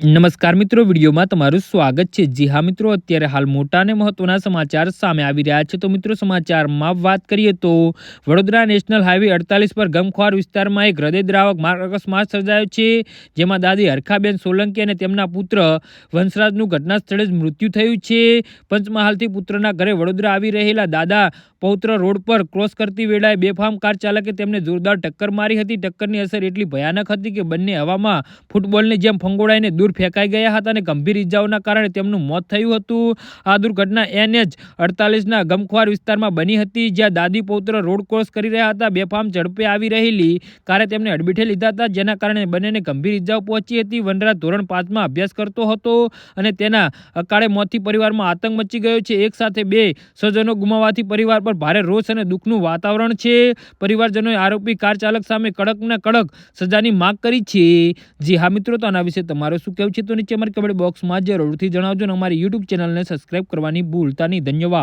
નમસ્કાર મિત્રો, વિડીયોમાં તમારું સ્વાગત છે। જી હા મિત્રો, અત્યારે હાલ મોટા અને મહત્વના સમાચાર સામે આવી રહ્યા છે। તો મિત્રો, સમાચારમાં વાત કરીએ તો વડોદરા નેશનલ હાઈવે 48 પર ગમખ્વાર વિસ્તારમાં એક હૃદયદ્રાવક માર્ગ અકસ્માત સર્જાયો છે, જેમાં દાદી હરખાબેન સોલંકી અને તેમના પુત્ર વંશરાજનું ઘટના સ્થળે જ મૃત્યુ થયું છે। પંચમહાલથી પુત્રના ઘરે વડોદરા આવી રહેલા દાદા પૌત્ર રોડ પર ક્રોસ કરતી વેળાએ બેફામ કાર ચાલકે તેમને જોરદાર ટક્કર મારી હતી। ટક્કરની અસર એટલી ભયાનક હતી કે બંને હવામાં ફૂટબોલની જેમ ફંગોળાઈને દૂર ફેંકાઈ ગયા હતા અને ગંભીર ઇજાઓના કારણે તેમનું મોત થયું હતું। આ દુર્ઘટના NH 48ના ગમખ્વાર વિસ્તારમાં બની હતી, જ્યાં દાદી પૌત્ર રોડ ક્રોસ કરી રહ્યા હતા। બેફામ ઝડપે આવી રહેલી કારે તેમને અડબીઠે લીધા હતા, જેના કારણે બંનેને ગંભીર ઇજાઓ પહોંચી હતી। વનરાજ ધોરણ 5માં અભ્યાસ કરતો હતો અને તેના અકાળે મોતથી પરિવારમાં આતંક મચી ગયો છે। એક સાથે બે સ્વજનો ગુમાવવાથી પરિવાર પર ભારે રોષ અને દુઃખનું વાતાવરણ છે। પરિવારજનોએ આરોપી કાર ચાલક સામે કડકના કડક સજાની માંગ કરી છે। જી હા મિત્રો, તો આના વિશે તમારો શું કહેવું છે તો નીચે અમારી કમેન્ટ બોક્સમાં જરૂરથી જણાવજો અને અમારી YouTube ચેનલને સબસ્ક્રાઇબ કરવાની ભૂલતા નહીં। ધન્યવાદ।